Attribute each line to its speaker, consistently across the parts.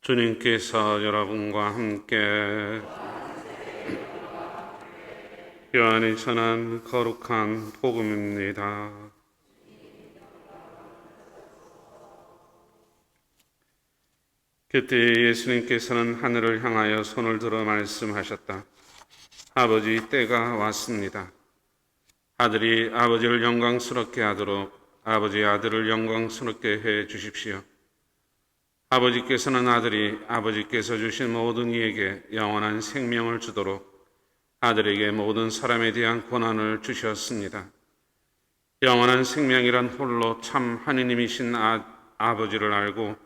Speaker 1: 주님께서 여러분과 함께 요한이 전한 거룩한 복음입니다. 그때 예수님께서는 하늘을 향하여 손을 들어 말씀하셨다. 아버지, 때가 왔습니다. 아들이 아버지를 영광스럽게 하도록 아버지 아들을 영광스럽게 해 주십시오. 아버지께서는 아들이 아버지께서 주신 모든 이에게 영원한 생명을 주도록 아들에게 모든 사람에 대한 권한을 주셨습니다. 영원한 생명이란 홀로 참 하느님이신 아버지를 알고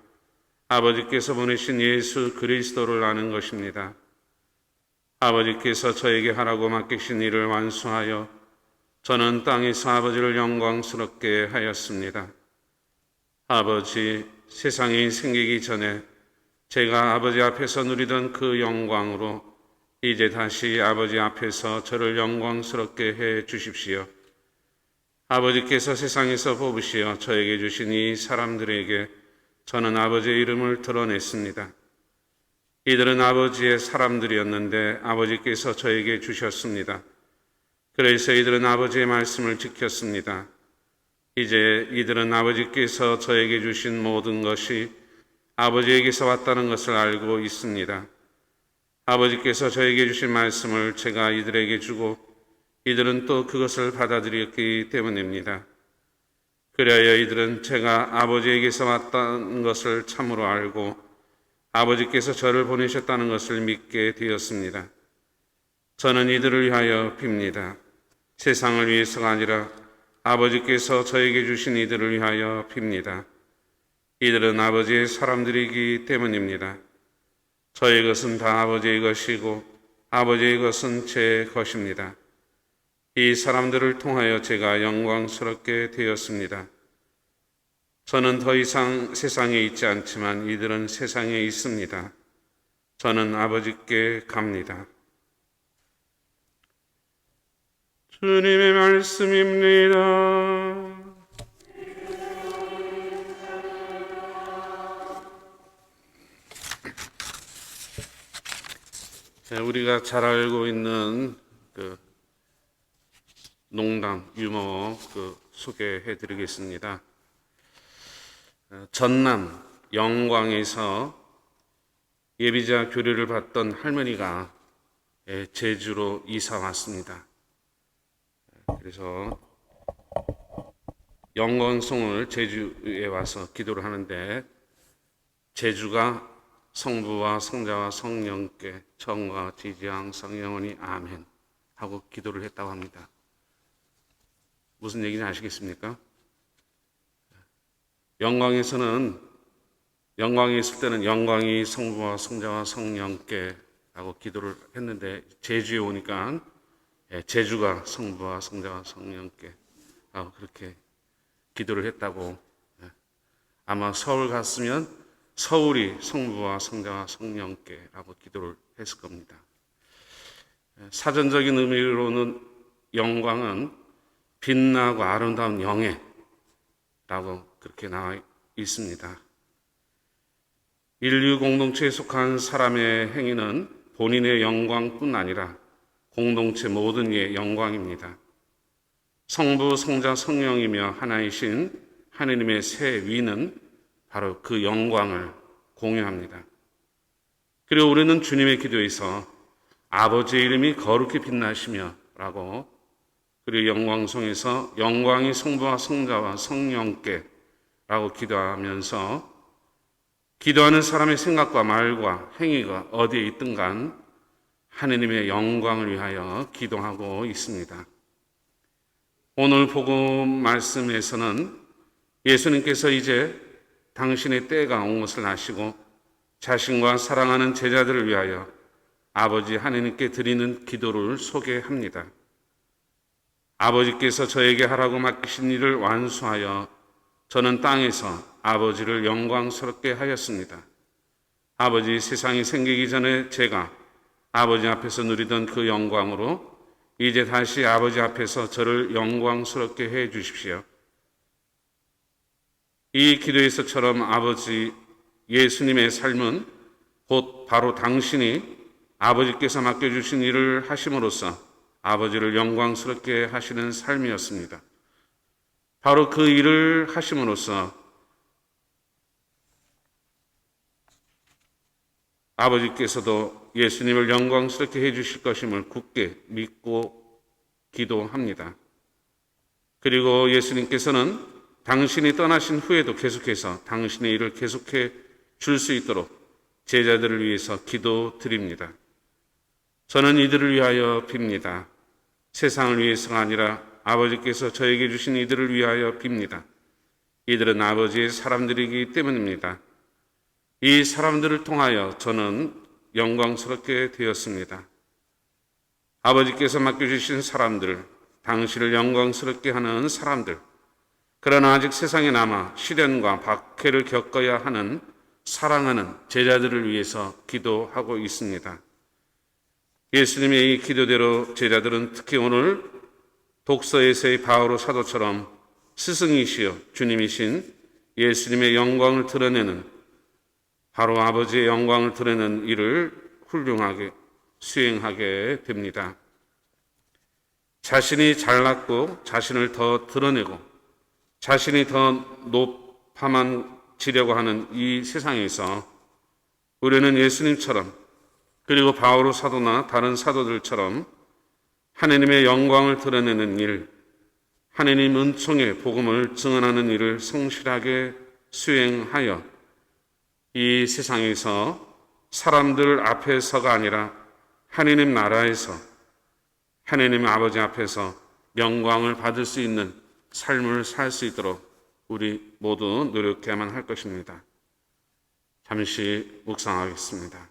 Speaker 1: 아버지께서 보내신 예수 그리스도를 아는 것입니다. 아버지께서 저에게 하라고 맡기신 일을 완수하여 저는 땅에서 아버지를 영광스럽게 하였습니다. 아버지, 세상이 생기기 전에 제가 아버지 앞에서 누리던 그 영광으로 이제 다시 아버지 앞에서 저를 영광스럽게 해 주십시오. 아버지께서 세상에서 뽑으시어 저에게 주신 이 사람들에게 저는 아버지의 이름을 드러냈습니다. 이들은 아버지의 사람들이었는데 아버지께서 저에게 주셨습니다. 그래서 이들은 아버지의 말씀을 지켰습니다. 이제 이들은 아버지께서 저에게 주신 모든 것이 아버지에게서 왔다는 것을 알고 있습니다. 아버지께서 저에게 주신 말씀을 제가 이들에게 주고 이들은 또 그것을 받아들였기 때문입니다. 그리하여 이들은 제가 아버지에게서 왔다는 것을 참으로 알고 아버지께서 저를 보내셨다는 것을 믿게 되었습니다. 저는 이들을 위하여 빕니다. 세상을 위해서가 아니라 아버지께서 저에게 주신 이들을 위하여 빕니다. 이들은 아버지의 사람들이기 때문입니다. 저의 것은 다 아버지의 것이고 아버지의 것은 제 것입니다. 이 사람들을 통하여 제가 영광스럽게 되었습니다. 저는 더 이상 세상에 있지 않지만 이들은 세상에 있습니다. 저는 아버지께 갑니다. 주님의 말씀입니다. 우리가 잘 알고 있는 그 농담, 유머 소개해 드리겠습니다. 전남 영광에서 예비자 교류를 받던 할머니가 제주로 이사 왔습니다. 그래서 영광송을 제주에 와서 기도를 하는데 제주가 성부와 성자와 성령께 정과 지지양 성령원이 아멘 하고 기도를 했다고 합니다. 무슨 얘기인지 아시겠습니까? 영광에 있을 때는 영광이 성부와 성자와 성령께 라고 기도를 했는데 제주에 오니까 제주가 성부와 성자와 성령께 그렇게 기도를 했다고. 아마 서울 갔으면 서울이 성부와 성자와 성령께 라고 기도를 했을 겁니다. 사전적인 의미로는 영광은 빛나고 아름다운 영예라고 그렇게 나와 있습니다. 인류 공동체에 속한 사람의 행위는 본인의 영광뿐 아니라 공동체 모든 이의 영광입니다. 성부, 성자, 성령이며 하나이신 하느님의 세 위는 바로 그 영광을 공유합니다. 그리고 우리는 주님의 기도에서 아버지의 이름이 거룩히 빛나시며 라고, 그리고 영광송에서 영광이 성부와 성자와 성령께 라고 기도하면서 기도하는 사람의 생각과 말과 행위가 어디에 있든 간 하느님의 영광을 위하여 기도하고 있습니다. 오늘 복음 말씀에서는 예수님께서 이제 당신의 때가 온 것을 아시고 자신과 사랑하는 제자들을 위하여 아버지 하느님께 드리는 기도를 소개합니다. 아버지께서 저에게 하라고 맡기신 일을 완수하여 저는 땅에서 아버지를 영광스럽게 하였습니다. 아버지, 세상이 생기기 전에 제가 아버지 앞에서 누리던 그 영광으로 이제 다시 아버지 앞에서 저를 영광스럽게 해 주십시오. 이 기도에서처럼 아버지 예수님의 삶은 곧 바로 당신이 아버지께서 맡겨주신 일을 하심으로써 아버지를 영광스럽게 하시는 삶이었습니다. 바로 그 일을 하심으로써 아버지께서도 예수님을 영광스럽게 해주실 것임을 굳게 믿고 기도합니다. 그리고 예수님께서는 당신이 떠나신 후에도 계속해서 당신의 일을 계속해 줄 수 있도록 제자들을 위해서 기도드립니다. 저는 이들을 위하여 빕니다. 세상을 위해서가 아니라 아버지께서 저에게 주신 이들을 위하여 빕니다. 이들은 아버지의 사람들이기 때문입니다. 이 사람들을 통하여 저는 영광스럽게 되었습니다. 아버지께서 맡겨주신 사람들, 당신을 영광스럽게 하는 사람들, 그러나 아직 세상에 남아 시련과 박해를 겪어야 하는 사랑하는 제자들을 위해서 기도하고 있습니다. 예수님의 이 기도대로 제자들은 특히 오늘 독서에서의 바오로 사도처럼 스승이시여 주님이신 예수님의 영광을 드러내는, 바로 아버지의 영광을 드러내는 일을 훌륭하게 수행하게 됩니다. 자신이 잘났고 자신을 더 드러내고 자신이 더 높아만 지려고 하는 이 세상에서 우리는 예수님처럼, 그리고 바오로 사도나 다른 사도들처럼 하나님의 영광을 드러내는 일, 하나님 은총의 복음을 증언하는 일을 성실하게 수행하여 이 세상에서 사람들 앞에서가 아니라 하나님 나라에서 하나님 아버지 앞에서 영광을 받을 수 있는 삶을 살 수 있도록 우리 모두 노력해야만 할 것입니다. 잠시 묵상하겠습니다.